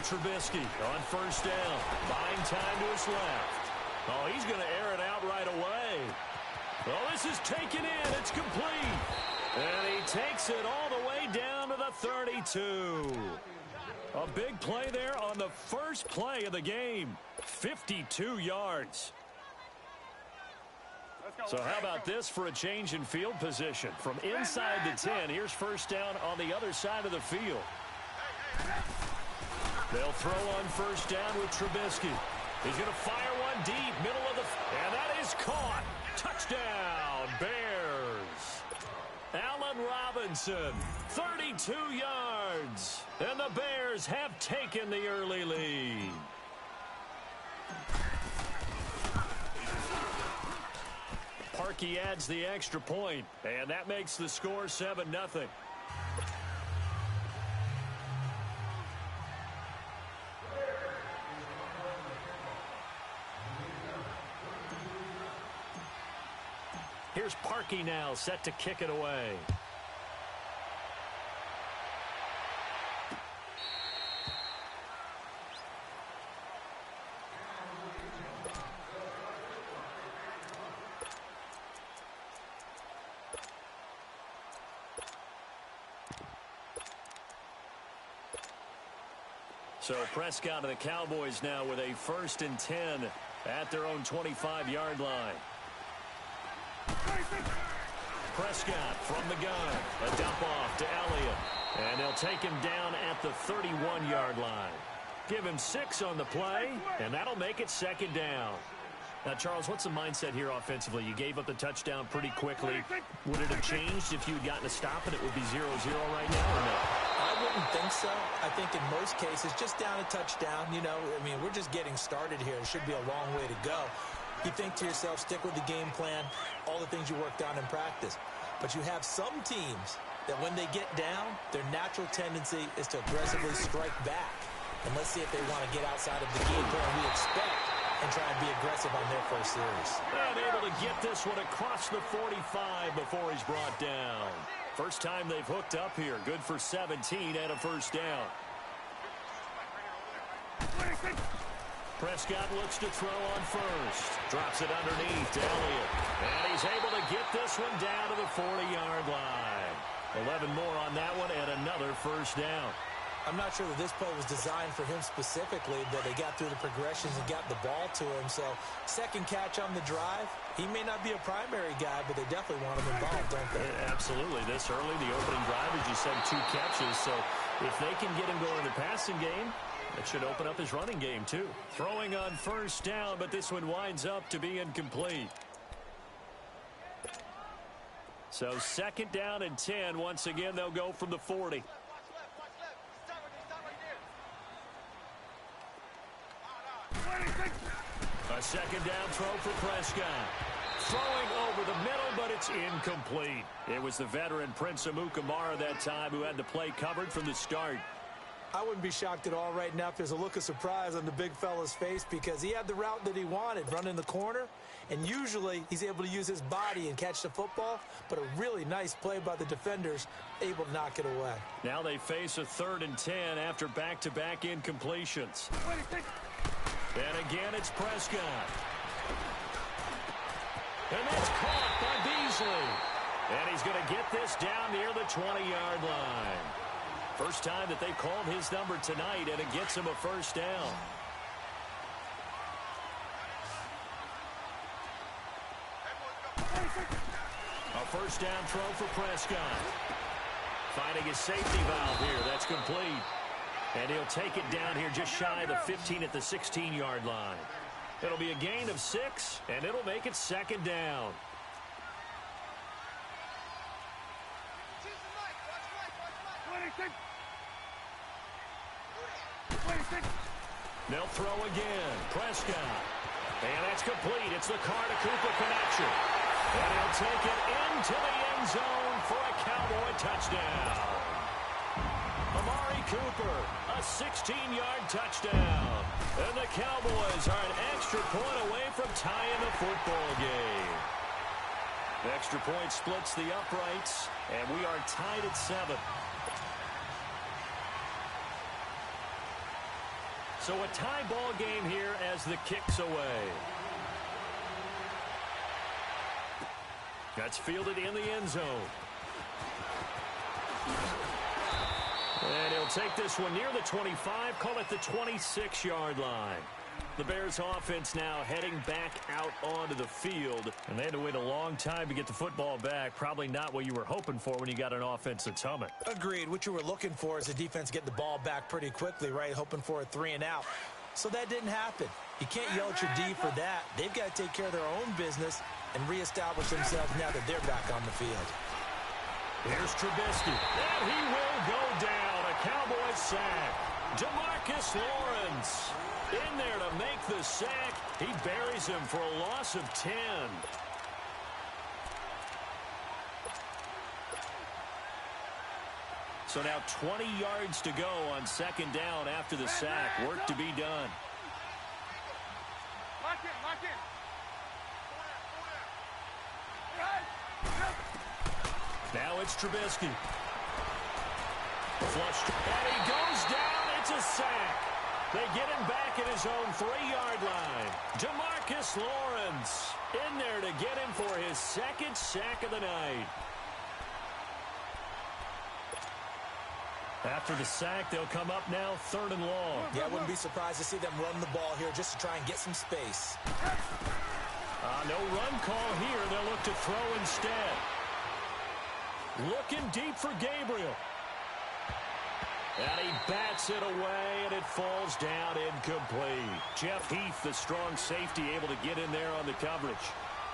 Trubisky on first down. Buying time to his left. Oh, he's going to air it out right away. Well, this is taken in. It's complete. And he takes it all the way down to the 32. A big play there on the first play of the game. 52 yards. So how about this for a change in field position? From inside the 10, here's first down on the other side of the field. They'll throw on first down with Trubisky. He's going to fire one deep, middle of the... And that is caught. Touchdown, Bears. Allen Robinson, 32 yards. And the Bears have taken the early lead. Parkey adds the extra point, and that makes the score 7-0. Here's Parkey now, set to kick it away. So Prescott and the Cowboys now with a 1st and 10 at their own 25-yard line. Prescott from the gun. A dump off to Elliott. And they'll take him down at the 31-yard line. Give him 6 on the play, and that'll make it 2nd down. Now, Charles, what's the mindset here offensively? You gave up the touchdown pretty quickly. Would it have changed if you had gotten a stop and it would be 0-0 right now or no? I wouldn't think so. I think in most cases, just down a touchdown, you know, I mean, we're just getting started here. It should be a long way to go. You think to yourself, stick with the game plan, all the things you worked on in practice. But you have some teams that when they get down, their natural tendency is to aggressively strike back. And let's see if they want to get outside of the game plan we expect and try and be aggressive on their first series. And able to get this one across the 45 before he's brought down. First time they've hooked up here. Good for 17 and a 1st down. Prescott looks to throw on first. Drops it underneath to Elliott. And he's able to get this one down to the 40-yard line. 11 more on that one and another 1st down. I'm not sure that this play was designed for him specifically, but they got through the progressions and got the ball to him. So, second catch on the drive. He may not be a primary guy, but they definitely want him involved, don't they? Absolutely. This early, the opening drive, as you said, 2 catches. So, if they can get him going in the passing game, it should open up his running game, too. Throwing on first down, but this one winds up to be incomplete. So, 2nd down and 10. Once again, they'll go from the 40. A 2nd down throw for Prescott. Throwing over the middle, but it's incomplete. It was the veteran Prince Amukamara that time who had the play covered from the start. I wouldn't be shocked at all right now if there's a look of surprise on the big fella's face because he had the route that he wanted, running the corner, and usually he's able to use his body and catch the football, but a really nice play by the defenders, able to knock it away. Now they face a 3rd and 10 after back-to-back incompletions. And again, it's Prescott. And that's caught by Beasley. And he's going to get this down near the 20-yard line. First time that they've called his number tonight, and it gets him a 1st down. A 1st down throw for Prescott. Finding his safety valve here. That's complete. And he'll take it down here just shy of the 15 at the 16-yard line. It'll be a gain of 6, and it'll make it 2nd down. They'll throw again. Prescott. And that's complete. It's the Carter-Cooper connection. And he'll take it into the end zone for a Cowboy touchdown. Amari Cooper, a 16-yard touchdown. And the Cowboys are an extra point away from tying the football game. The extra point splits the uprights, and we are tied at 7. So a tie ball game here as the kick's away. That's fielded in the end zone. And he'll take this one near the 25, call it the 26-yard line. The Bears offense now heading back out onto the field. And they had to wait a long time to get the football back. Probably not what you were hoping for when you got an offense that's humming. Agreed. What you were looking for is the defense get the ball back pretty quickly, right? Hoping for a 3-and-out. So that didn't happen. You can't yell at your D for that. They've got to take care of their own business and reestablish themselves now that they're back on the field. Here's Trubisky. And he will go down. A Cowboys sack. DeMarcus Lawrence in there to make the sack. He buries him for a loss of 10. So now 20 yards to go on second down after the sack. Work to be done. Lock in. Now it's Trubisky. Flushed. And he goes down. It's a sack. They get him back at his own 3-yard line. DeMarcus Lawrence in there to get him for his second sack of the night. After the sack, they'll come up now 3rd and long. Yeah, I wouldn't be surprised to see them run the ball here just to try and get some space. No run call here. They'll look to throw instead. Looking deep for Gabriel. And he bats it away, and it falls down incomplete. Jeff Heath, the strong safety, able to get in there on the coverage.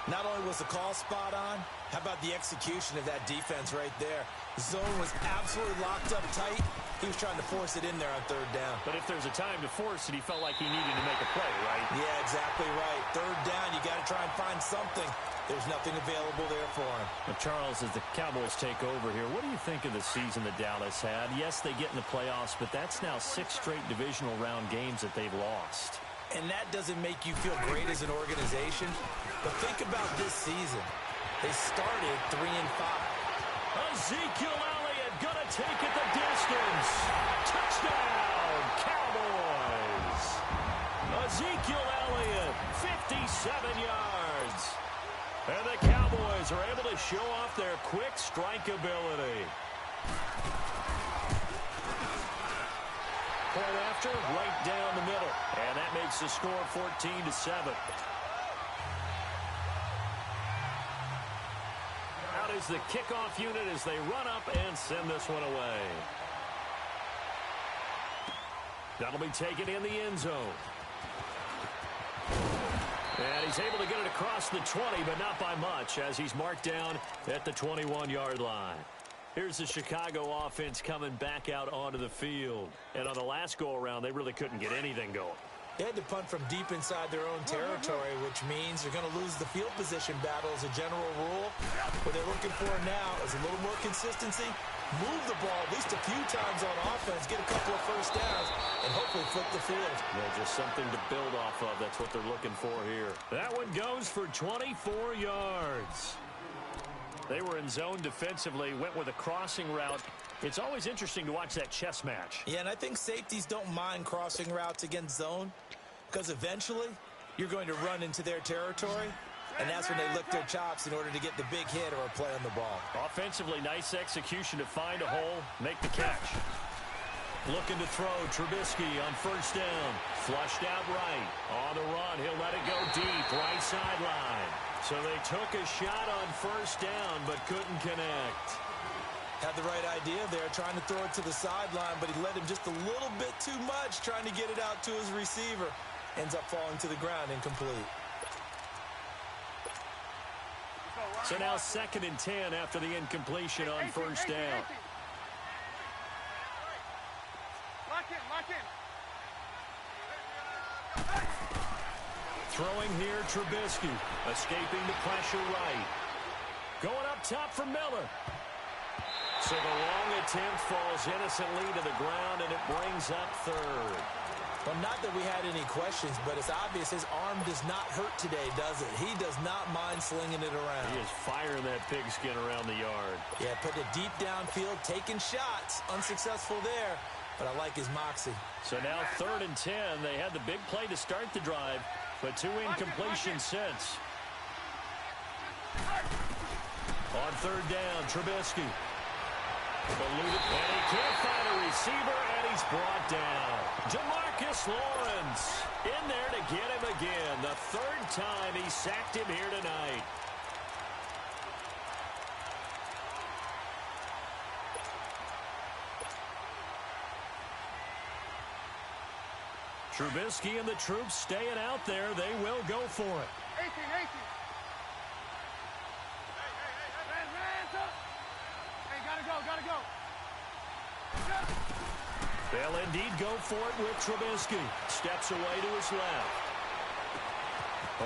Not only was the call spot on, how about the execution of that defense right there? The zone was absolutely locked up tight. He was trying to force it in there on 3rd down. But if there's a time to force it, he felt like he needed to make a play, right? Yeah, exactly right. 3rd down, you got to try and find something. There's nothing available there for him. Well, Charles, as the Cowboys take over here, what do you think of the season that Dallas had? Yes, they get in the playoffs, but that's now 6 straight divisional round games that they've lost. And that doesn't make you feel great as an organization. But think about this season. They started 3-5. Ezekiel Elliott gonna take it the distance. Touchdown, Cowboys. Ezekiel Elliott, 57 yards. And the Cowboys are able to show off their quick strike ability. Point after, right down the middle. And that makes the score 14-7. Out is the kickoff unit as they run up and send this one away. That'll be taken in the end zone. And he's able to get it across the 20, but not by much, as he's marked down at the 21-yard line. Here's the Chicago offense coming back out onto the field. And on the last go-around, they really couldn't get anything going. They had to punt from deep inside their own territory, which means they're going to lose the field position battle as a general rule. What they're looking for now is a little more consistency, move the ball at least a few times on offense, get a couple of first downs, and hopefully flip the field. Yeah, just something to build off of. That's what they're looking for here. That one goes for 24 yards. They were in zone defensively, went with a crossing route. It's always interesting to watch that chess match. Yeah, and I think safeties don't mind crossing routes against zone because eventually you're going to run into their territory, and that's when they lick their chops in order to get the big hit or a play on the ball. Offensively, nice execution to find a hole, make the catch. Looking to throw, Trubisky on 1st down. Flushed out right. On the run, he'll let it go deep, right sideline. So they took a shot on 1st down, but couldn't connect. Had the right idea there, trying to throw it to the sideline, but he let him just a little bit too much, trying to get it out to his receiver. Ends up falling to the ground, incomplete. So now 2nd and 10 after the incompletion on 1st down. Lock in. Throwing here, Trubisky. Escaping the pressure right. Going up top for Miller. So the long attempt falls innocently to the ground, and it brings up 3rd. Well, not that we had any questions, but it's obvious his arm does not hurt today, does it? He does not mind slinging it around. He is firing that pigskin around the yard. Yeah, putting it deep downfield, taking shots. Unsuccessful there. but I like his moxie. So now 3rd and 10. They had the big play to start the drive, but 2 incompletions since. On 3rd down, Trubisky. And he can't find a receiver, and he's brought down. Demarcus Lawrence in there to get him again. The 3rd time he sacked him here tonight. Trubisky and the troops staying out there. They will go for it. 18. Hey, gotta go. They'll indeed go for it with Trubisky. Steps away to his left.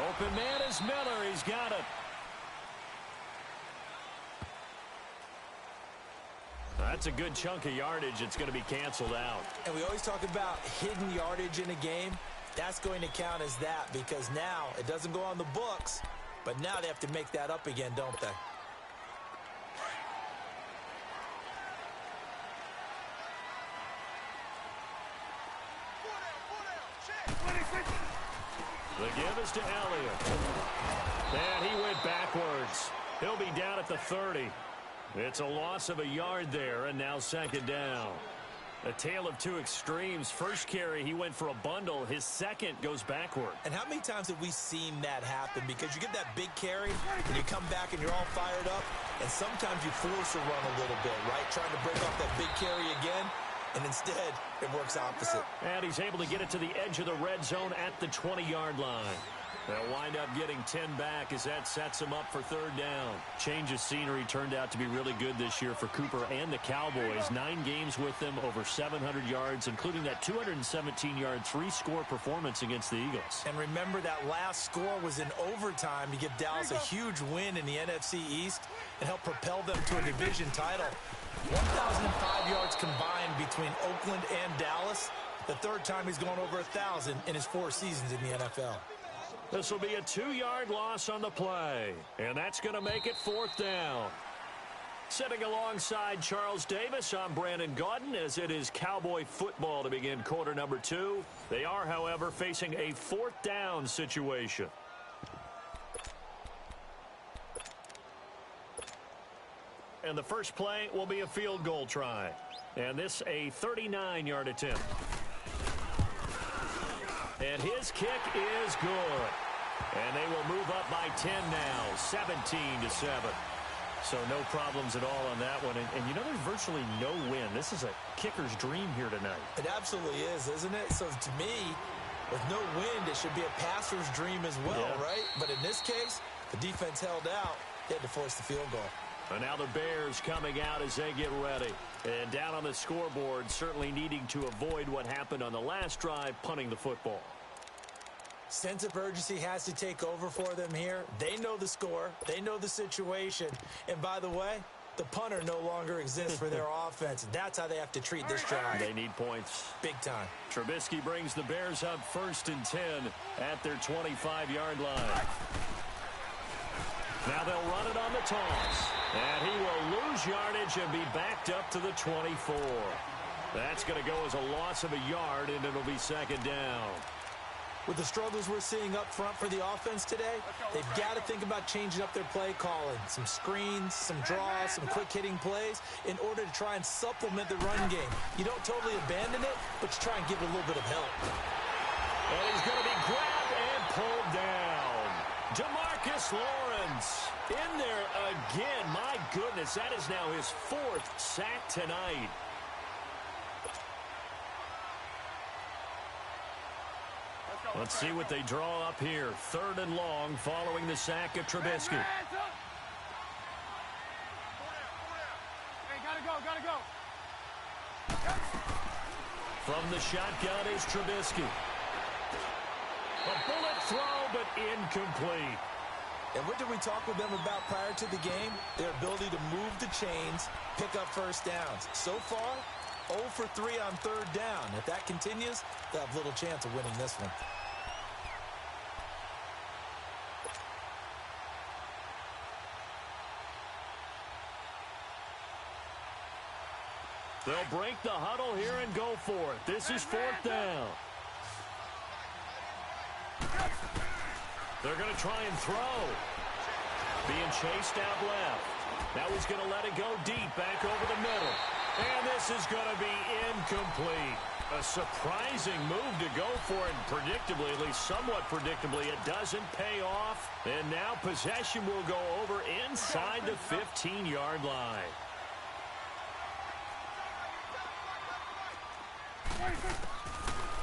Open man is Miller. He's got it. That's a good chunk of yardage. It's going to be canceled out. And we always talk about hidden yardage in a game. That's going to count as that because now it doesn't go on the books, but now they have to make that up again, don't they? The give is to Elliott. And he went backwards. He'll be down at the 30. It's a loss of a yard there, and now 2nd down. A tale of two extremes. First carry, he went for a bundle. His second goes backward. And how many times have we seen that happen? Because you get that big carry, and you come back, and you're all fired up, and sometimes you force a run a little bit, right? Trying to break off that big carry again, and instead, it works opposite. And he's able to get it to the edge of the red zone at the 20-yard line. They'll wind up getting 10 back as that sets him up for 3rd down. Change of scenery turned out to be really good this year for Cooper and the Cowboys. 9 games with them, over 700 yards, including that 217-yard 3-score performance against the Eagles. And remember, that last score was in overtime to give Dallas a huge win in the NFC East and help propel them to a division title. 1,005 yards combined between Oakland and Dallas. The 3rd time he's gone over 1,000 in his 4 seasons in the NFL. This will be a 2-yard loss on the play, and that's going to make it 4th down. Sitting alongside Charles Davis, I'm Brandon Gaudin, as it is Cowboy football to begin quarter number 2. They are, however, facing a 4th down situation. And the first play will be a field goal try. And this a 39-yard attempt. And his kick is good. And they will move up by 10 now, 17-7. So no problems at all on that one. And you know, there's virtually no win. This is a kicker's dream here tonight. It absolutely is, isn't it? So to me, with no wind, it should be a passer's dream as well, right? But in this case, the defense held out. They had to force the field goal. And now the Bears coming out as they get ready. And down on the scoreboard, certainly needing to avoid what happened on the last drive, punting the football. Sense of urgency has to take over for them here. They know the score. They know the situation. And by the way, the punter no longer exists for their offense. That's how they have to treat this drive. They need points. Big time. Trubisky brings the Bears up 1st and 10 at their 25-yard line. Now they'll run it on the toss. And he will lose yardage and be backed up to the 24. That's going to go as a loss of a yard, and it'll be 2nd down. With the struggles we're seeing up front for the offense today, they've got to think about changing up their play calling. Some screens, some draws, some quick-hitting plays in order to try and supplement the run game. You don't totally abandon it, but you try and give it a little bit of help. And he's going to be grabbed and pulled down. Demarcus Lawrence in there again. My goodness, that is now his 4th sack tonight. Let's see what they draw up here. 3rd and long following the sack of Trubisky. Hey, gotta go. From the shotgun is Trubisky. A bullet throw, but incomplete. And what did we talk with them about prior to the game? Their ability to move the chains, pick up 1st downs. So far, 0 for 3 on 3rd down. If that continues, they'll have little chance of winning this one. They'll break the huddle here and go for it. This is 4th down. They're going to try and throw. Being chased out left. Now he's going to let it go deep, back over the middle. And this is going to be incomplete. A surprising move to go for it. Predictably, at least somewhat predictably, it doesn't pay off. And now possession will go over inside the 15-yard line.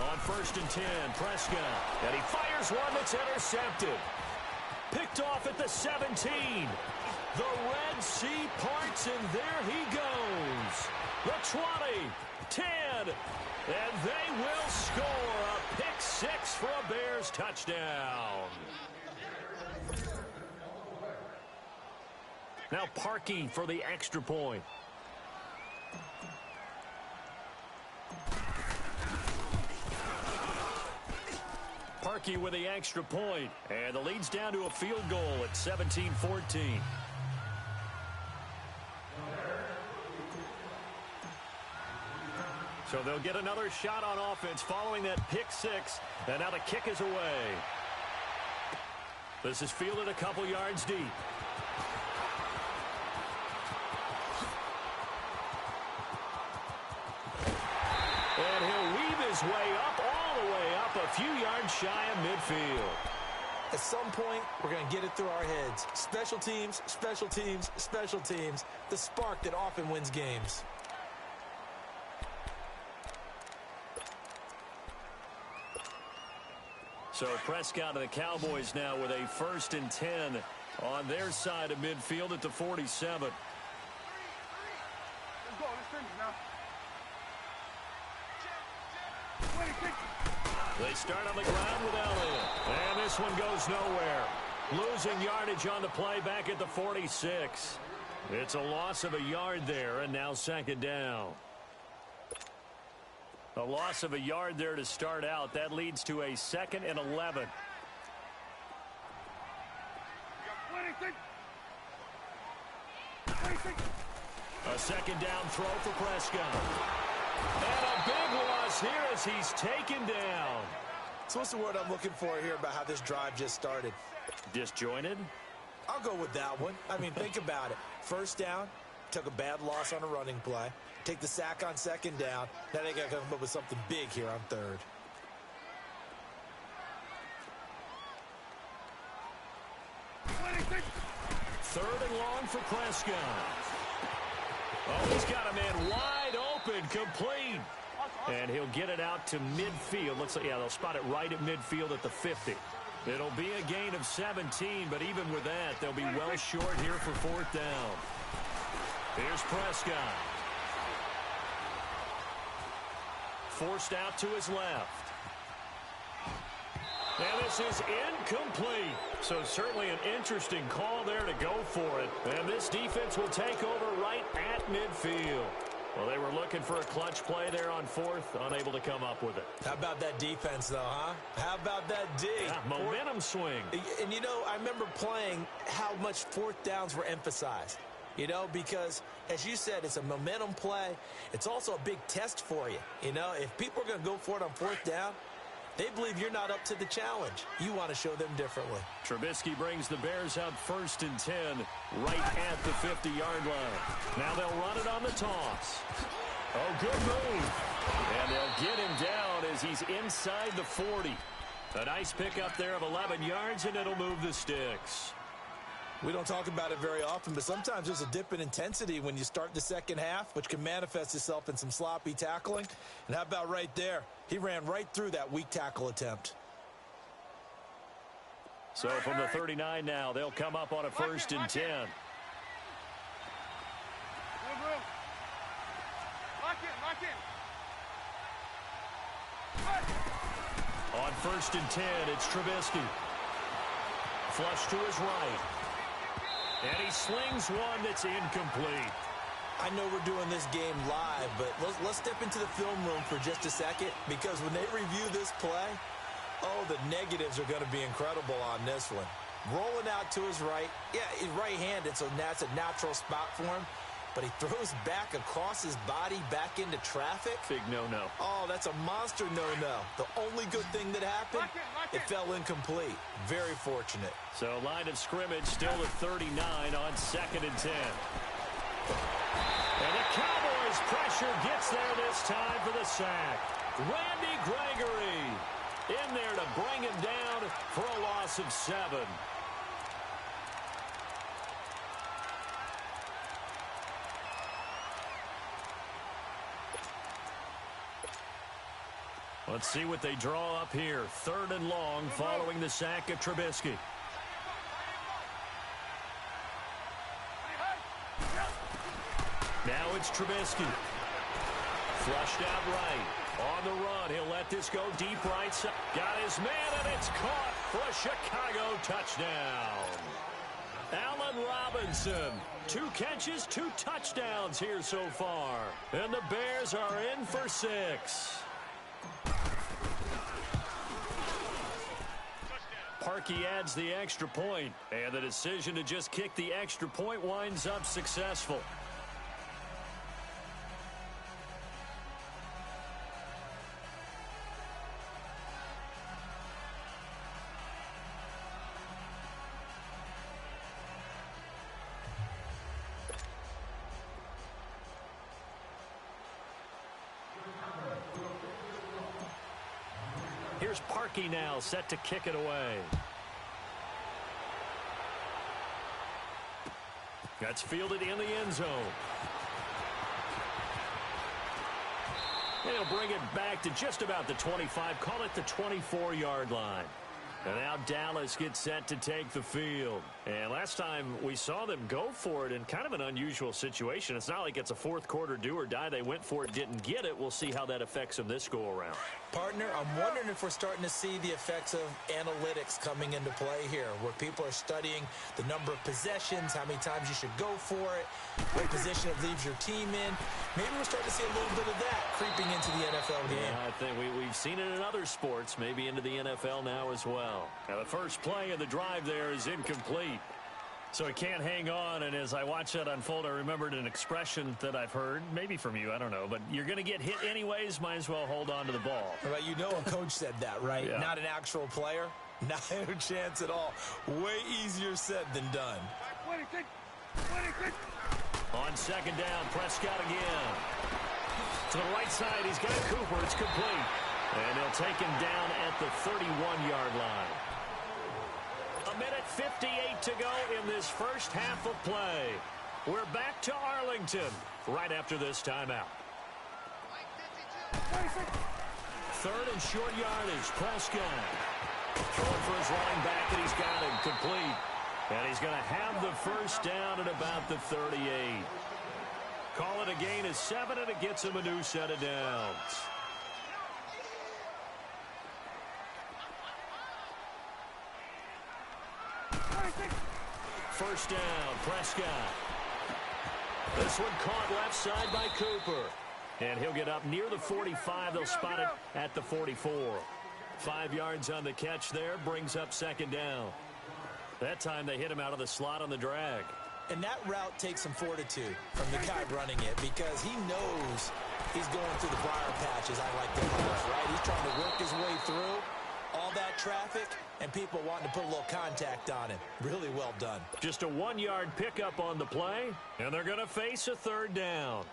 On 1st and 10, Prescott. And he fires one that's intercepted. Picked off at the 17. The Red Sea parts, and there he goes. The 20, 10, and they will score a pick 6 for a Bears touchdown. Now Parkey for the extra point. Parkey with the extra point, and the lead's down to a field goal at 17-14. So they'll get another shot on offense following that pick 6, and now the kick is away. This is fielded a couple yards deep. And he'll weave his way up, all the way up, a few yards shy of midfield. At some point, we're going to get it through our heads. Special teams, special teams, special teams. The spark that often wins games. So Prescott and the Cowboys now with a 1st and 10 on their side of midfield at the 47. Let's go. Let's finish now. They start on the ground with Elliott. And this one goes nowhere. Losing yardage on the play back at the 46. It's a loss of a yard there, and now 2nd down. A loss of a yard there to start out. That leads to a 2nd and 11. A 2nd down throw for Prescott. And a big loss here as he's taken down. So what's the word I'm looking for here about how this drive just started? Disjointed? I'll go with that one. I mean, think about it. 1st down, took a bad loss on a running play. Take the sack on 2nd down. Now they got to come up with something big here on 3rd. Third and long for Prescott. Oh, he's got a man wide open, complete. And he'll get it out to midfield. Looks like, yeah, they'll spot it right at midfield at the 50. It'll be a gain of 17, but even with that, they'll be well short here for 4th down. Here's Prescott. Forced out to his left. And this is incomplete. So certainly an interesting call there to go for it. And this defense will take over right at midfield. Well, they were looking for a clutch play there on 4th, unable to come up with it. How about that defense, though, huh? How about that D? Yeah, momentum swing. And, you know, I remember playing how much 4th downs were emphasized. You know, because, as you said, it's a momentum play. It's also a big test for you. You know, if people are going to go for it on 4th down, they believe you're not up to the challenge. You want to show them differently. Trubisky brings the Bears up 1st and 10 right at the 50-yard line. Now they'll run it on the toss. Oh, good move. And they'll get him down as he's inside the 40. A nice pickup there of 11 yards, and it'll move the sticks. We don't talk about it very often, but sometimes there's a dip in intensity when you start the 2nd half, which can manifest itself in some sloppy tackling. And how about right there? He ran right through that weak tackle attempt. So from the 39 now, they'll come up on a 1st and 10. On 1st and 10, it's Trubisky. Flush to his right. And he slings one that's incomplete. I know we're doing this game live, but let's step into the film room for just a second, because when they review this play, oh, the negatives are going to be incredible on this one. Rolling out to his right. Yeah, he's right-handed, so that's a natural spot for him. but he throws back across his body back into traffic. Big no-no. Oh, that's a monster no-no. The only good thing that happened, it fell incomplete. Very fortunate. So line of scrimmage still at 39 on 2nd and 10. And the Cowboys pressure gets there this time for the sack. Randy Gregory in there to bring him down for a loss of 7. Let's see what they draw up here. 3rd and long following the sack of Trubisky. Now it's Trubisky. Flushed out right. On the run, he'll let this go deep right side. Got his man, and it's caught for a Chicago touchdown. Allen Robinson, 2 catches, 2 touchdowns here so far. And the Bears are in for 6. Parkey adds the extra point, and the decision to just kick the extra point winds up successful. Here's Parkey now, set to kick it away. That's fielded in the end zone. And he'll bring it back to just about the 25, call it the 24-yard line. And now Dallas gets set to take the field. And last time we saw them go for it in kind of an unusual situation. It's not like it's a fourth quarter do or die. They went for it, didn't get it. We'll see how that affects them this go-around. Partner, I'm wondering if we're starting to see the effects of analytics coming into play here, where people are studying the number of possessions, how many times you should go for it, what position it leaves your team in. Maybe we're starting to see a little bit of that creeping into the NFL game. Yeah, I think we've seen it in other sports, maybe into the NFL now as well. Now, the first play of the drive there is incomplete. So he can't hang on, and as I watch that unfold, I remembered an expression that I've heard, maybe from you, I don't know, but you're going to get hit anyways, might as well hold on to the ball. Right, you know a coach said that, right? Yeah. Not an actual player? Not a chance at all. Way easier said than done. On 2nd down, Prescott again. To the right side, he's got Cooper, it's complete. And he'll take him down at the 31-yard line. 1:58 to go in this first half of play. We're back to Arlington right after this timeout. 3rd and short yardage, Prescott. Throwing for his running back, and he's got him complete. And he's going to have the first down at about the 38. Call it a gain of 7, and it gets him a new set of downs. First down, Prescott. This one caught left side by Cooper. And he'll get up near the 45. They'll spot it at the 44. 5 yards on the catch there, brings up 2nd down. That time they hit him out of the slot on the drag. And that route takes some fortitude from the guy running it, because he knows he's going through the briar patch, as I like to call it, right? He's trying to work his way through all that traffic, and people wanting to put a little contact on him. Really well done. Just a 1-yard pickup on the play, and they're going to face a 3rd down.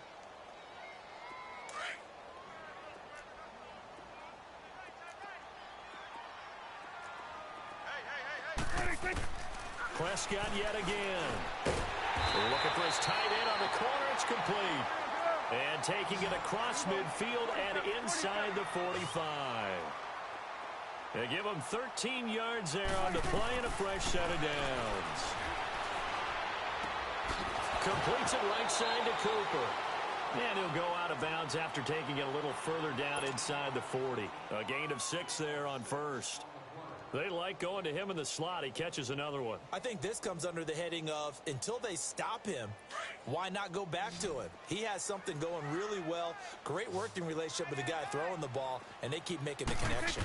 Prescott yet again. Looking for his tight end on the corner. It's complete. And taking it across midfield and inside the 45. They give him 13 yards there on the play and a fresh set of downs. Completes it right side to Cooper. And he'll go out of bounds after taking it a little further down inside the 40. A gain of 6 there on first. They like going to him in the slot. He catches another one. I think this comes under the heading of, until they stop him, why not go back to him? He has something going really well. Great working relationship with the guy throwing the ball, and they keep making the connection.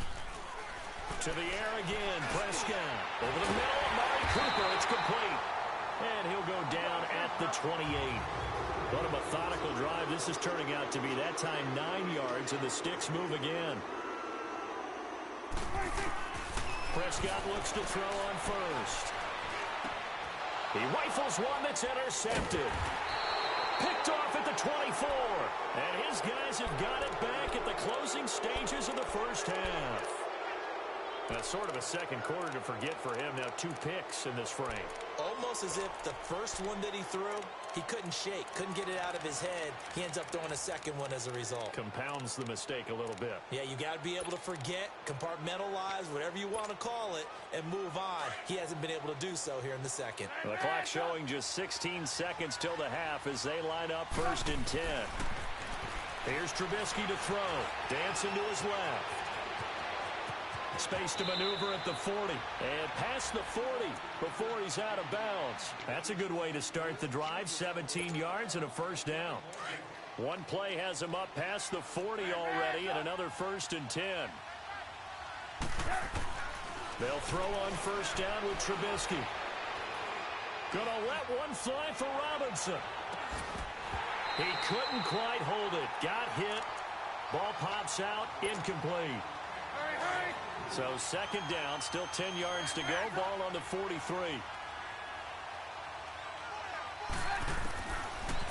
To the air again, Prescott. Over the middle, Amari Cooper. It's complete. And he'll go down at the 28. What a methodical drive this is turning out to be. That time 9 yards, and the sticks move again. Prescott looks to throw on first. He rifles one that's intercepted. Picked off at the 24. And his guys have got it back at the closing stages of the first half. That's sort of a second quarter to forget for him. Now 2 picks in this frame. Almost as if the first one that he threw, he couldn't shake, couldn't get it out of his head. He ends up throwing a second one as a result. Compounds the mistake a little bit. Yeah, you got to be able to forget, compartmentalize, whatever you want to call it, and move on. He hasn't been able to do so here in the second. The clock showing just 16 seconds till the half as they line up 1st and 10. Here's Trubisky to throw. Dancing to his left. Space to maneuver at the 40. And past the 40 before he's out of bounds. That's a good way to start the drive. 17 yards and a first down. One play has him up past the 40 already, and another 1st and 10. They'll throw on first down with Trubisky. Gonna let one fly for Robinson. He couldn't quite hold it. Got hit. Ball pops out. Incomplete. So 2nd down, still 10 yards to go. Ball on the 43.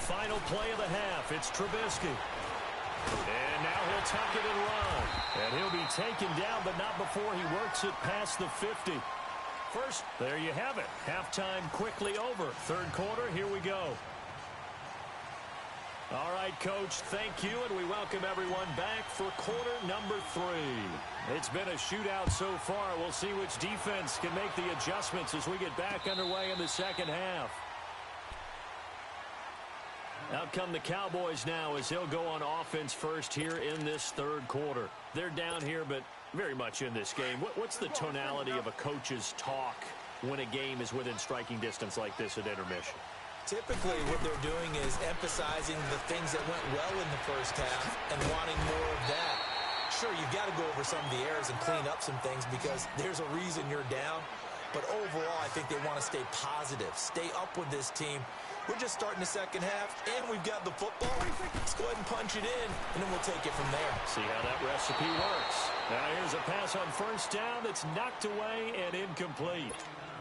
Final play of the half. It's Trubisky. And now he'll tuck it and run. And he'll be taken down, but not before he works it past the 50. First, there you have it. Halftime quickly over. 3rd quarter, here we go. All right, Coach, thank you, and we welcome everyone back for quarter number 3. It's been a shootout so far. We'll see which defense can make the adjustments as we get back underway in the second half. Out come the Cowboys now as they'll go on offense first here in this 3rd quarter. They're down here, but very much in this game. What's the tonality of a coach's talk when a game is within striking distance like this at intermission? Typically, what they're doing is emphasizing the things that went well in the first half and wanting more of that. Sure, you've got to go over some of the errors and clean up some things because there's a reason you're down. But overall, I think they want to stay positive, stay up with this team. We're just starting the second half, and we've got the football. Let's go ahead and punch it in, and then we'll take it from there. See how that recipe works. Now here's a pass on first down that's knocked away and incomplete.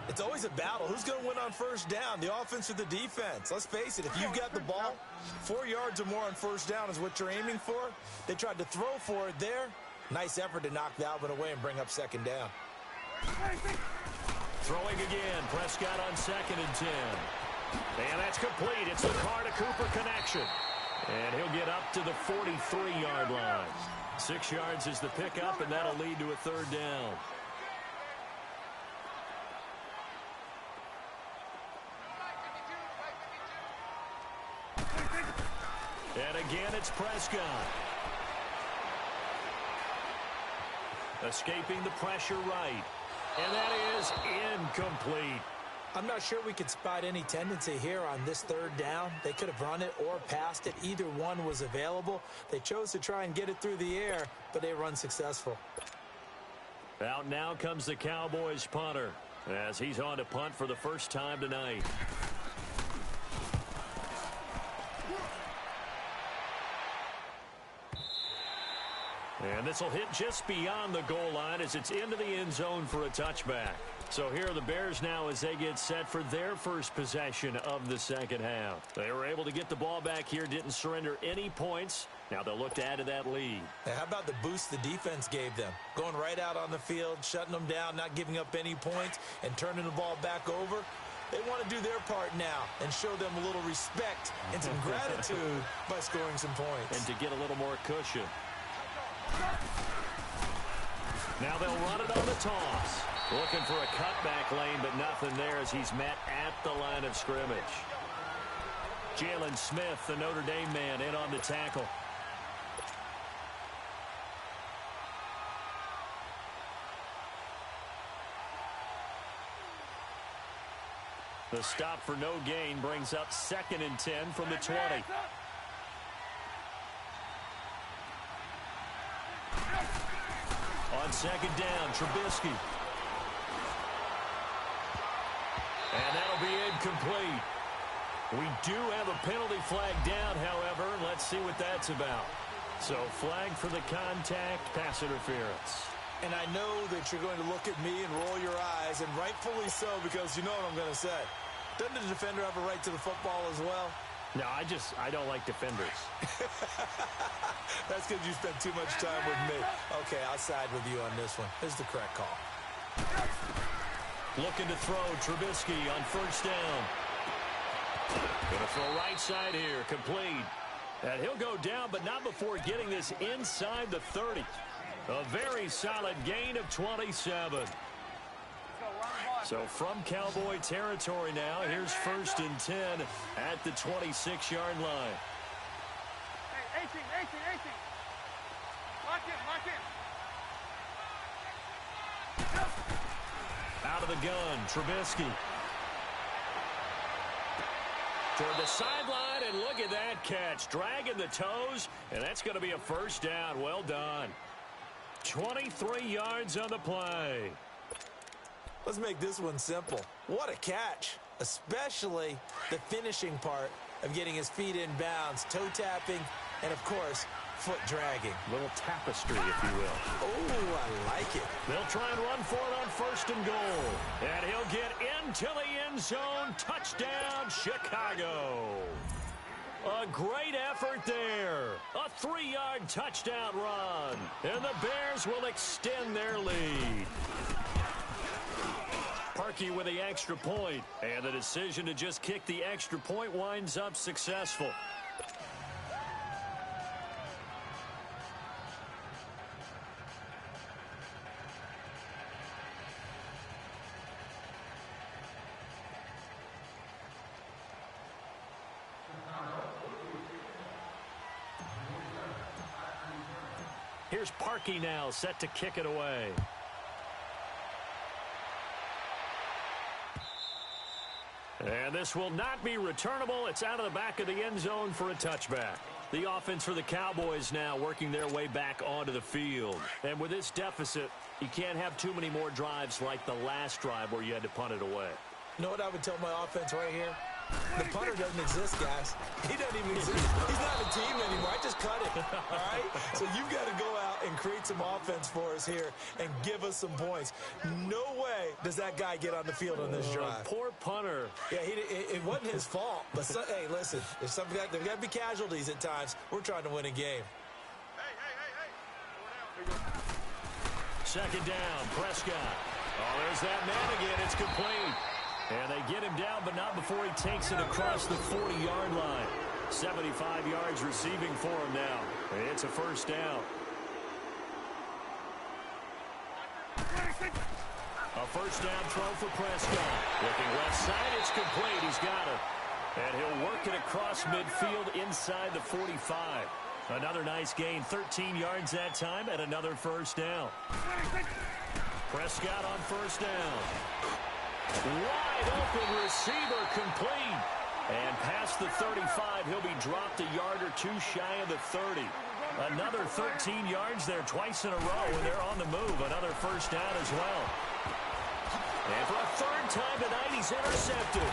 It's always a battle. Who's going to win on first down, the offense or the defense? Let's face it, if you've got the ball, 4 yards or more on first down is what you're aiming for. They tried to throw for it there. Nice effort to knock Dalvin away and bring up 2nd down. Throwing again. Prescott on 2nd and 10. And that's complete. It's the Carr to Cooper connection. And he'll get up to the 43-yard line. 6 yards is the pickup, and that'll lead to a 3rd down. And again, it's Prescott. Escaping the pressure right. And that is incomplete. I'm not sure we could spot any tendency here on this 3rd down. They could have run it or passed it. Either one was available. They chose to try and get it through the air, but they were unsuccessful. Out now comes the Cowboys punter as he's on to punt for the first time tonight. And this will hit just beyond the goal line as it's into the end zone for a touchback. So here are the Bears now as they get set for their first possession of the second half. They were able to get the ball back here, didn't surrender any points. Now they'll look to add to that lead. Now, how about the boost the defense gave them? Going right out on the field, shutting them down, not giving up any points, and turning the ball back over. They want to do their part now and show them a little respect and some gratitude by scoring some points. And to get a little more cushion. Now they'll run it on the toss. Looking for a cutback lane, but nothing there as he's met at the line of scrimmage. Jalen Smith, the Notre Dame man, in on the tackle. The stop for no gain brings up 2nd and 10 from the 20. On 2nd down, Trubisky. And that'll be incomplete. We do have a penalty flag down, however. Let's see what that's about. So flag for the contact, pass interference. And I know that you're going to look at me and roll your eyes, and rightfully so, because you know what I'm going to say. Doesn't the defender have a right to the football as well? No, I don't like defenders. That's because you spent too much time with me. Okay, I'll side with you on this one. This is the correct call. Looking to throw, Trubisky on first down. Going to throw right side here, complete. And he'll go down, but not before getting this inside the 30. A very solid gain of 27. So from Cowboy territory now, here's 1st and 10 at the 26-yard line. Hey, 18. Lock in. Out of the gun, Trubisky. Toward the sideline, and look at that catch. Dragging the toes, and that's going to be a first down. Well done. 23 yards on the play. Let's make this one simple. What a catch, especially the finishing part of getting his feet in bounds, toe tapping, and, of course, foot dragging. Little tapestry, if you will. Oh, I like it. They'll try and run for it on 1st and goal. And he'll get into the end zone. Touchdown, Chicago. A great effort there. A 3-yard touchdown run. And the Bears will extend their lead. Parkey with the extra point. And the decision to just kick the extra point winds up successful. Here's Parkey now, set to kick it away. And this will not be returnable. It's out of the back of the end zone for a touchback. The offense for the Cowboys now working their way back onto the field. And with this deficit, you can't have too many more drives like the last drive where you had to punt it away. You know what I would tell my offense right here? The punter doesn't exist, guys. He doesn't even exist. He's not a team anymore. I just cut him, all right? So you've got to go out and create some offense for us here and give us some points. No way does that guy get on the field on this drive. Poor punter. Yeah, it wasn't his fault. But, hey, listen, there's got to be casualties at times. We're trying to win a game. Hey. 2nd down, Prescott. Oh, there's that man again. It's complete. And they get him down, but not before he takes it across the 40-yard line. 75 yards receiving for him now. It's a first down. A first down throw for Prescott. Looking left side, it's complete. He's got it. And he'll work it across midfield inside the 45. Another nice gain, 13 yards that time, and another first down. Prescott on first down. Wide open receiver complete. And past the 35, he'll be dropped a yard or two shy of the 30. Another 13 yards there twice in a row, and they're on the move. Another first down as well. And for a 3rd time tonight, he's intercepted.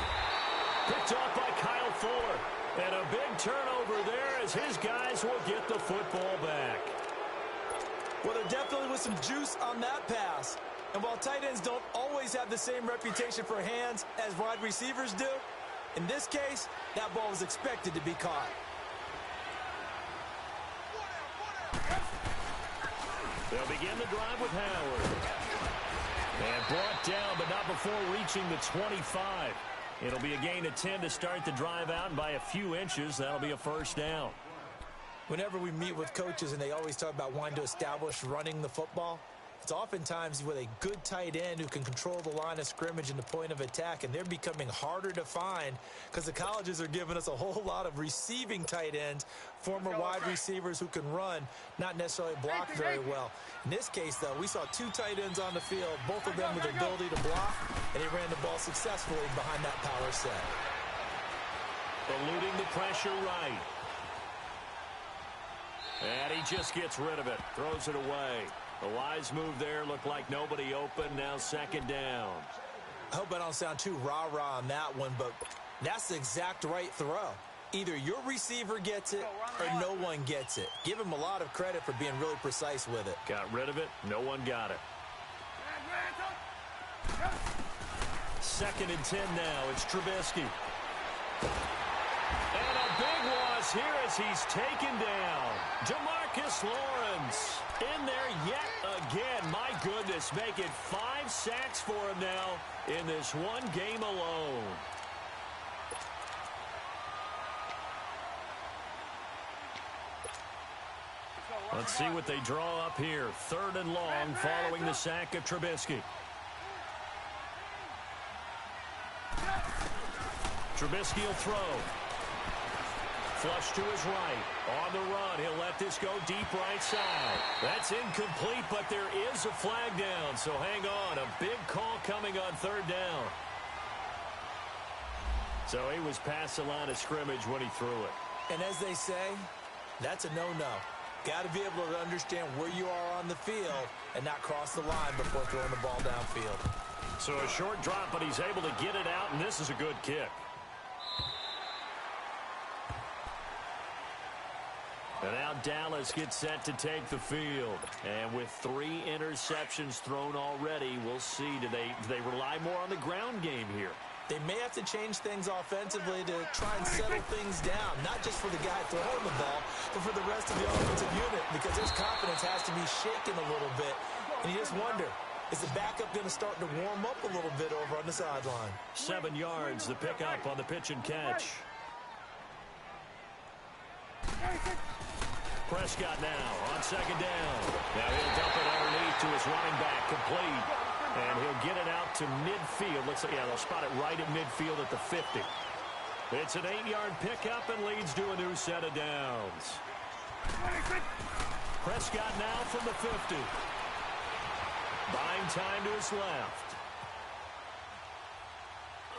Picked off by Kyle Fuller. And a big turnover there as his guys will get the football back. Well, there definitely was some juice on that pass. And while tight ends don't always have the same reputation for hands as wide receivers do, in this case, that ball was expected to be caught. They'll begin the drive with Howard. And brought down, but not before reaching the 25. It'll be a gain of 10 to start the drive out, and by a few inches, that'll be a first down. Whenever we meet with coaches and they always talk about wanting to establish running the football, it's oftentimes with a good tight end who can control the line of scrimmage and the point of attack, and they're becoming harder to find because the colleges are giving us a whole lot of receiving tight ends, former wide receivers who can run, not necessarily block very well. In this case, though, we saw 2 tight ends on the field, both of them with the ability to block, and he ran the ball successfully behind that power set. Eluding the pressure right. And he just gets rid of it, throws it away. The wise move there, looked like nobody open, now 2nd down. I hope I don't sound too rah-rah on that one, but That's the exact right throw. Either your receiver gets it or no one gets it. Give him a lot of credit for being really precise with it. Got rid of it. No one got it. 2nd and 10 now. It's Trubisky. And a big loss here as he's taken down. DeMarcus Lawrence in there yet again. My goodness, make it 5 sacks for him now in this one game alone. Let's see what they draw up here. 3rd and long following the sack of Trubisky. Trubisky will throw. Flush to his right. On the run, he'll let this go deep right side. That's incomplete, but there is a flag down, so hang on. A big call coming on 3rd down. So he was past the line of scrimmage when he threw it. And as they say, that's a no-no. Got to be able to understand where you are on the field and not cross the line before throwing the ball downfield. So a short drop, but he's able to get it out, and this is a good kick. And now Dallas gets set to take the field. And with 3 interceptions thrown already, we'll see. Do they rely more on the ground game here? They may have to change things offensively to try and settle things down, not just for the guy throwing the ball, but for the rest of the offensive unit, because his confidence has to be shaken a little bit. And you just wonder, is the backup going to start to warm up a little bit over on the sideline? 7 yards, the pickup on the pitch and catch. Prescott now on 2nd down. Now he'll dump it underneath to his running back, complete. And he'll get it out to midfield. Looks like, yeah, they'll spot it right at midfield at the 50. It's an 8-yard pickup and leads to a new set of downs. Prescott now from the 50. Buying time to his left.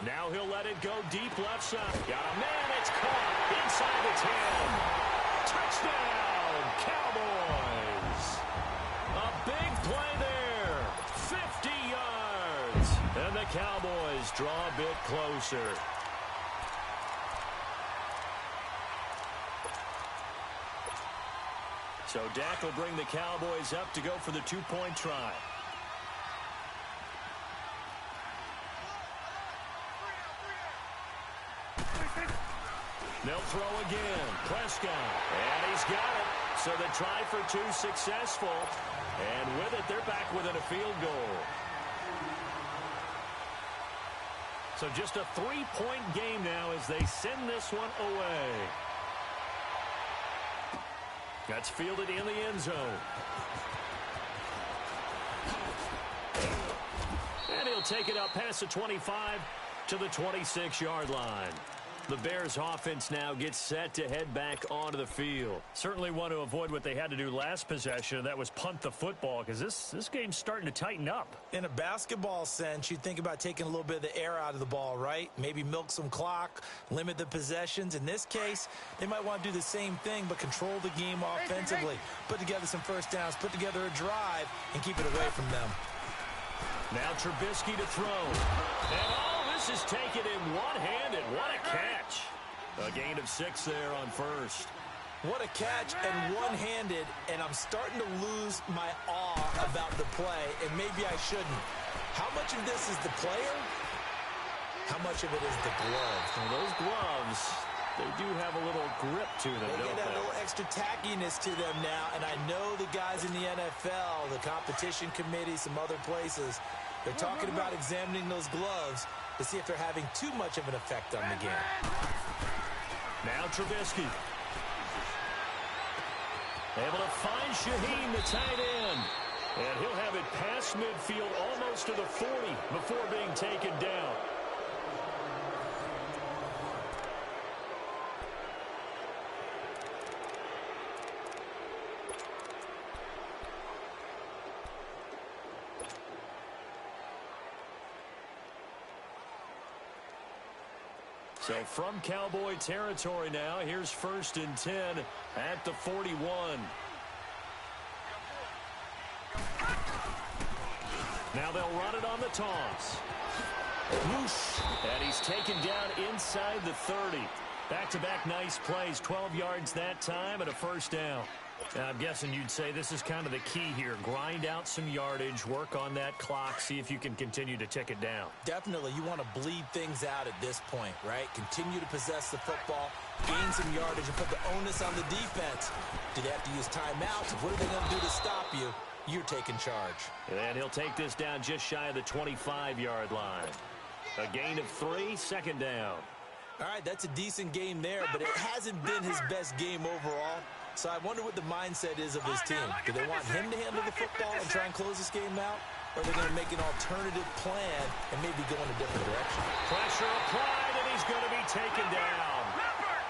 Now he'll let it go deep left side. Got a man, it's caught inside the 10. Touchdown, Cowboys. A big play there. 50 yards. And the Cowboys draw a bit closer. So Dak will bring the Cowboys up to go for the 2-point try. They'll throw again. Prescott. And he's got it. So the try for 2 successful. And with it, they're back within a field goal. So just a 3-point game now as they send this one away. That's fielded in the end zone. And he'll take it up past the 25 to the 26-yard line. The Bears offense now gets set to head back onto the field. Certainly want to avoid what they had to do last possession, and that was punt the football, because this game's starting to tighten up. In a basketball sense, you think about taking a little bit of the air out of the ball, right? Maybe milk some clock, limit the possessions. In this case, they might want to do the same thing, but control the game offensively. Put together some first downs, put together a drive, and keep it away from them. Now Trubisky to throw. And all this is taken in one-handed. What a catch. A gain of 6 there on first. What a catch and one-handed, and I'm starting to lose my awe about the play, and maybe I shouldn't. How much of this is the player? How much of it is the gloves? Well, those gloves, they do have a little grip to them, They don't get a they? little extra tackiness to them now, and I know the guys in the NFL, the competition committee, some other places, they're talking about examining those gloves to see if they're having too much of an effect on the game. Now Trubisky. Able to find Shaheen, the tight end. And he'll have it past midfield almost to the 40 before being taken down. So from Cowboy territory now, here's 1st and 10 at the 41. Now they'll run it on the toss. Whoosh. And he's taken down inside the 30. Back-to-back nice plays, 12 yards that time and a first down. Now, I'm guessing you'd say this is kind of the key here. Grind out some yardage, work on that clock, see if you can continue to tick it down. Definitely, you want to bleed things out at this point, right? Continue to possess the football, gain some yardage, and put the onus on the defense. Do they have to use timeouts? What are they going to do to stop you? You're taking charge. And he'll take this down just shy of the 25-yard line. A gain of 3, second down. All right, that's a decent game there, but it hasn't been his best game overall. So I wonder what the mindset is of his team. Do they want him to handle the football and try and close this game out? Or are they going to make an alternative plan and maybe go in a different direction? Pressure applied, and he's going to be taken down.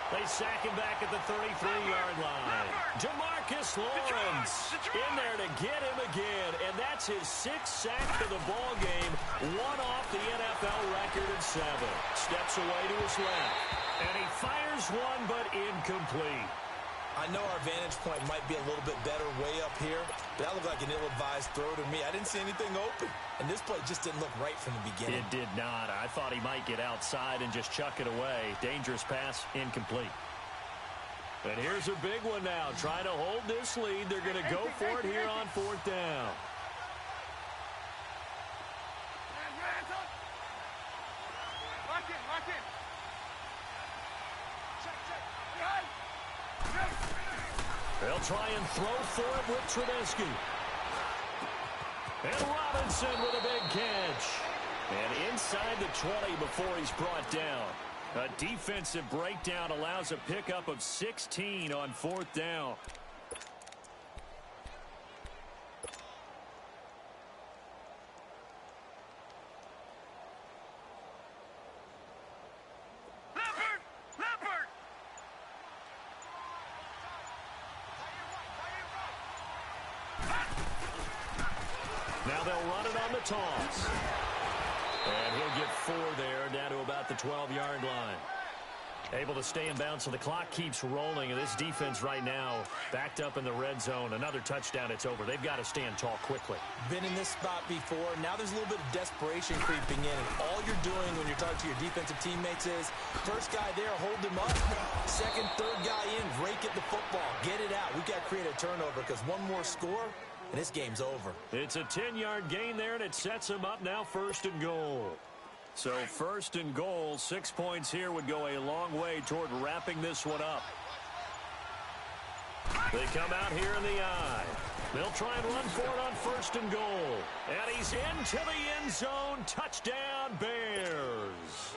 They sack him back at the 33-yard line. Demarcus Lawrence in there to get him again, and that's his 6th sack of the ball game, one off the NFL record of 7. Steps away to his left, and he fires one, but incomplete. I know our vantage point might be a little bit better way up here, but that looked like an ill-advised throw to me. I didn't see anything open, and this play just didn't look right from the beginning. It did not. I thought he might get outside and just chuck it away. Dangerous pass, incomplete. And here's a big one now. Trying to hold this lead. They're going to go for it here on 4th down. Lock in. They'll try and throw for it with Trubisky. And Robinson with a big catch. And inside the 20 before he's brought down. A defensive breakdown allows a pickup of 16 on 4th down. Now they'll run it on the toss. And he'll get 4 there, down to about the 12-yard line. Able to stay in bounds, so the clock keeps rolling. And this defense right now backed up in the red zone. Another touchdown, it's over. They've got to stand tall quickly. Been in this spot before. Now there's a little bit of desperation creeping in. And all you're doing when you're talking to your defensive teammates is, first guy there, hold him up. Second, third guy in, rake at the football. Get it out. We've got to create a turnover because one more score, and this game's over. It's a 10-yard gain there, and it sets him up now 1st and goal. So 1st and goal, 6 points here would go a long way toward wrapping this one up. They come out here in the eye. They'll try and run for it on 1st and goal. And he's into the end zone. Touchdown, Bears.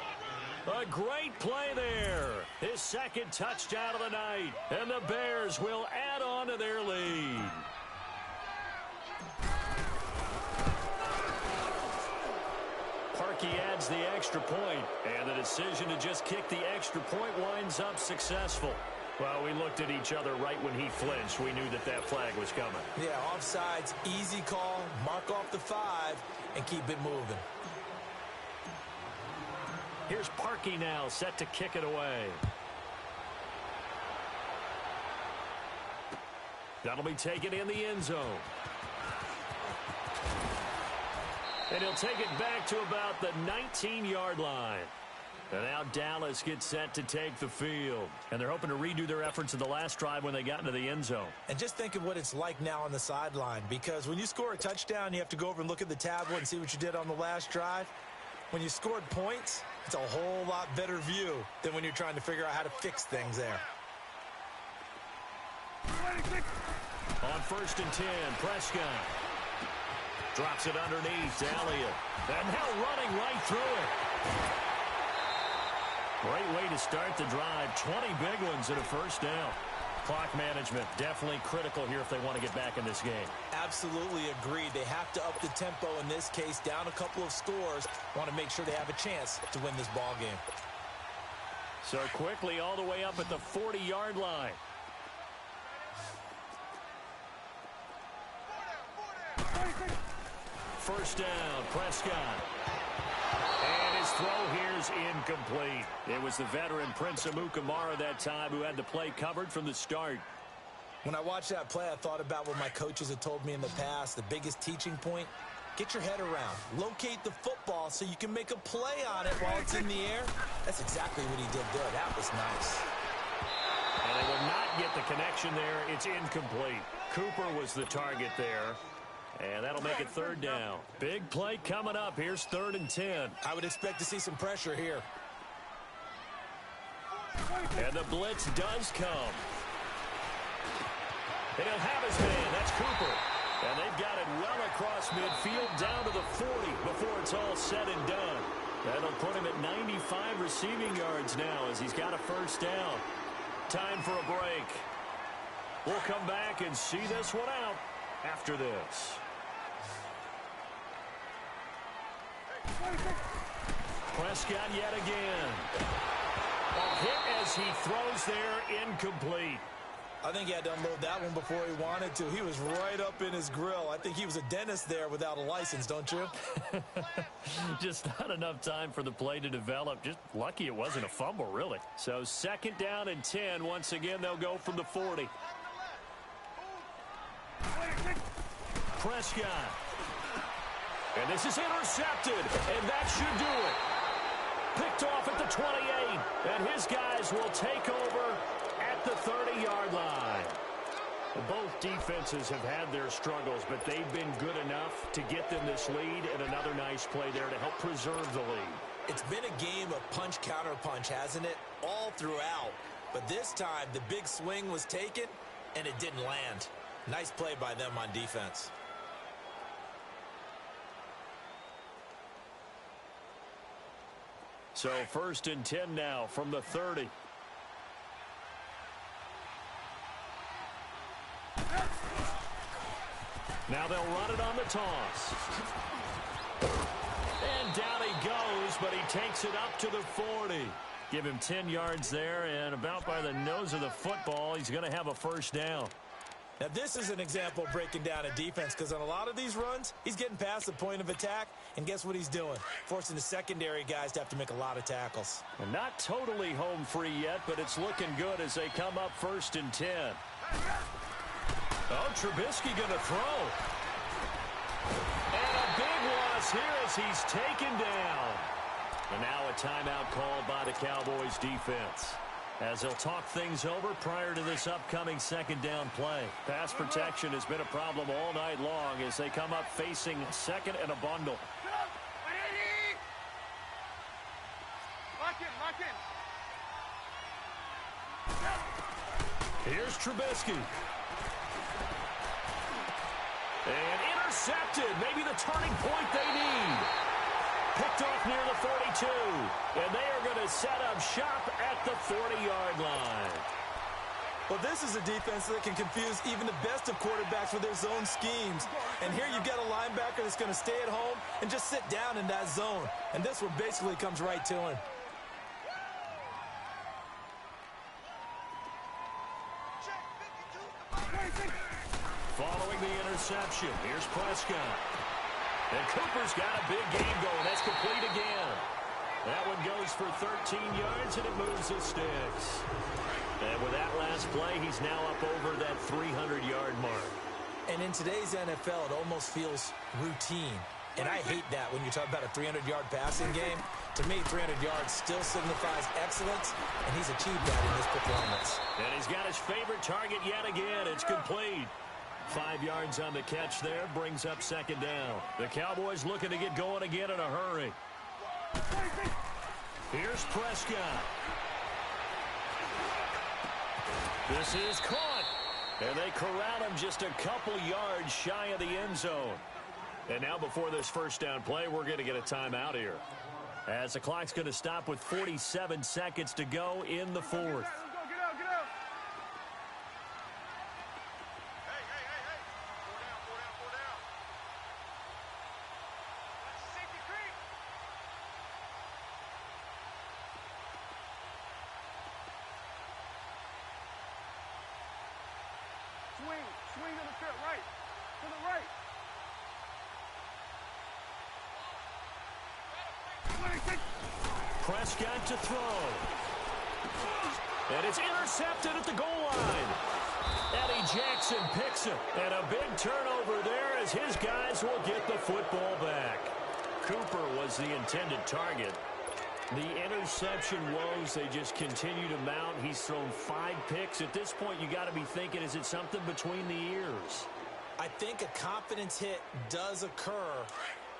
A great play there. His 2nd touchdown of the night. And the Bears will add on to their lead. Parkey adds the extra point, and the decision to just kick the extra point winds up successful. Well, we looked at each other right when he flinched. We knew that that flag was coming. Yeah, offsides, easy call, mark off the 5, and keep it moving. Here's Parkey now, set to kick it away. That'll be taken in the end zone. And he'll take it back to about the 19-yard line. And now Dallas gets set to take the field. And they're hoping to redo their efforts in the last drive when they got into the end zone. And just think of what it's like now on the sideline. Because when you score a touchdown, you have to go over and look at the tablet and see what you did on the last drive. When you scored points, it's a whole lot better view than when you're trying to figure out how to fix things there. On 1st and 10, Prescott drops it underneath to Elliott. And now running right through it. Great way to start the drive. 20 big ones and a first down. Clock management definitely critical here if they want to get back in this game. Absolutely agreed. They have to up the tempo in this case, down a couple of scores. Want to make sure they have a chance to win this ball game. So quickly all the way up at the 40-yard line. First down, Prescott. And his throw here's incomplete. It was the veteran Prince Amukamara that time who had the play covered from the start. When I watched that play, I thought about what my coaches had told me in the past. The biggest teaching point, Get your head around. Locate the football so you can make a play on it while it's in the air. That's exactly what he did there. That was nice. And they will not get the connection there. It's incomplete. Cooper was the target there. And that'll make it third down. Big play coming up. Here's 3rd and 10. I would expect to see some pressure here. And the blitz does come. And he'll have his man. That's Cooper. And they've got it well across midfield down to the 40 before it's all said and done. That'll put him at 95 receiving yards now as he's got a first down. Time for a break. We'll come back and see this one out after this. Prescott yet again. A hit as he throws there, incomplete. I think he had to unload that one before he wanted to. He was right up in his grill. I think he was a dentist there without a license, don't you? Just not enough time for the play to develop. Just lucky it wasn't a fumble, really. So 2nd down and 10. Once again, they'll go from the 40. Prescott. And this is intercepted, and that should do it. Picked off at the 28, and his guys will take over at the 30-yard line. Both defenses have had their struggles, but they've been good enough to get them this lead, and another nice play there to help preserve the lead. It's been a game of punch-counter-punch, hasn't it? All throughout. But this time, the big swing was taken, and it didn't land. Nice play by them on defense. So 1st and 10 now from the 30. Now they'll run it on the toss. And down he goes, but he takes it up to the 40. Give him 10 yards there, and about by the nose of the football, he's going to have a first down. Now, this is an example of breaking down a defense, because on a lot of these runs, he's getting past the point of attack, and guess what he's doing? Forcing the secondary guys to have to make a lot of tackles. And not totally home free yet, but it's looking good as they come up 1st and 10. Oh, Trubisky going to throw. And a big loss here as he's taken down. And now a timeout called by the Cowboys defense, as they'll talk things over prior to this upcoming 2nd down play. Pass protection has been a problem all night long as they come up facing 2nd and a bundle. Here's Trubisky. And intercepted. Maybe the turning point they need. Picked off near the 42. And they are going to set up shop at the 40-yard line. Well, this is a defense that can confuse even the best of quarterbacks with their zone schemes. And here you've got a linebacker that's going to stay at home and just sit down in that zone. And this one basically comes right to him. Following the interception, here's Prescott. And Cooper's got a big game going. That's complete again. That one goes for 13 yards, and it moves the sticks. And with that last play, he's now up over that 300-yard mark. And in today's NFL, it almost feels routine. And I hate that when you talk about a 300-yard passing game. To me, 300 yards still signifies excellence, and he's achieved that in this performance. And he's got his favorite target yet again. It's complete. 5 yards on the catch there, brings up 2nd down. The Cowboys looking to get going again in a hurry. Here's Prescott. This is caught. And they corral him just a couple yards shy of the end zone. And now before this first down play, we're going to get a timeout here, as the clock's going to stop with 47 seconds to go in the 4th. Swing to the fit, right. To the right. Prescott to throw. And it's intercepted at the goal line. Eddie Jackson picks it. And a big turnover there as his guys will get the football back. Cooper was the intended target. The interception woes, they just continue to mount. He's thrown 5 picks. At this point, you got to be thinking, is it something between the ears? I think a confidence hit does occur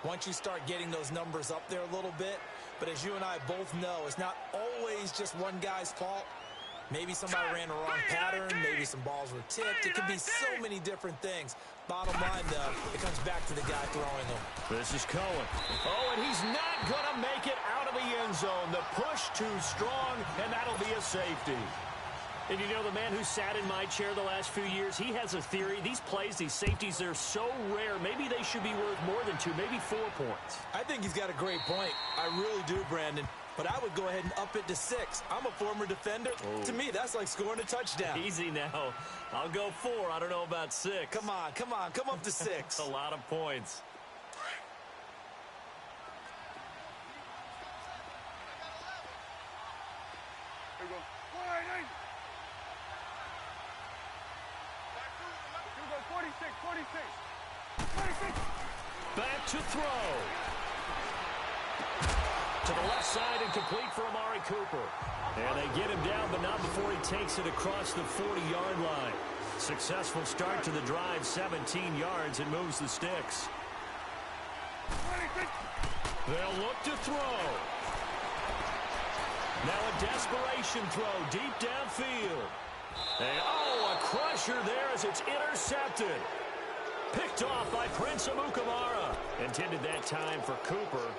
once you start getting those numbers up there a little bit. But as you and I both know, it's not always just one guy's fault. Maybe somebody ran the wrong pattern. Maybe some balls were tipped. It could be so many different things. Bottom line, though, it comes back to the guy throwing them. This is Cohen. Oh, and he's not going to make it out of the end zone. The push too strong, and that'll be a safety. And you know, the man who sat in my chair the last few years, he has a theory. These plays, these safeties, they're so rare. Maybe they should be worth more than 2, maybe 4 points. I think he's got a great point. I really do, Brandon. But I would go ahead and up it to 6. I'm a former defender. Oh. To me, that's like scoring a touchdown. Easy now. I'll go 4. I don't know about 6. Come on. Come up to 6. A lot of points. Here we go. 46. Back to throw. To the left side and complete for Amari Cooper. And they get him down, but not before he takes it across the 40-yard line. Successful start to the drive, 17 yards, and moves the sticks. They'll look to throw. Now a desperation throw deep downfield. And, a crusher there as it's intercepted. Picked off by Prince Amukamara. Intended that time for Cooper.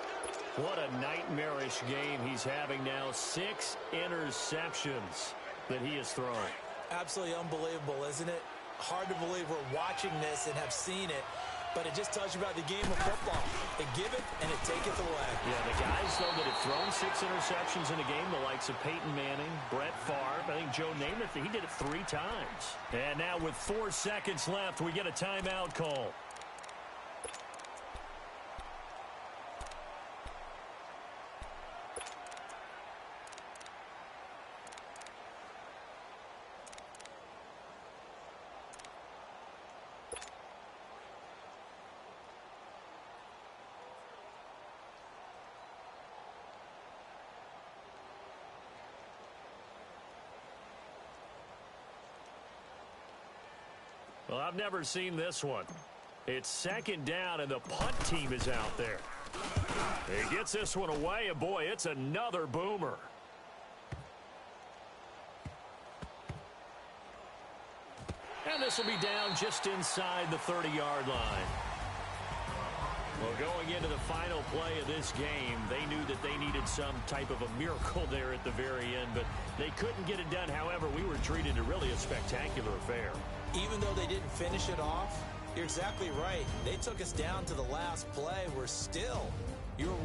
What a nightmarish game he's having now. 6 interceptions that he has thrown. Absolutely unbelievable, isn't it? Hard to believe we're watching this and have seen it, but it just tells you about the game of football. It giveth and it taketh away. Yeah, the guys, though, that have thrown 6 interceptions in a game, the likes of Peyton Manning, Brett Favre, I think Joe Namath, he did it 3 times. And now with 4 seconds left, we get a timeout call. Well, I've never seen this one. It's 2nd down, and the punt team is out there. He gets this one away, and boy, it's another boomer. And this will be down just inside the 30-yard line. Well, going into the final play of this game, they knew that they needed some type of a miracle there at the very end, but they couldn't get it done. However, we were treated to really a spectacular affair. Even though they didn't finish it off, you're exactly right. They took us down to the last play. We're still, you're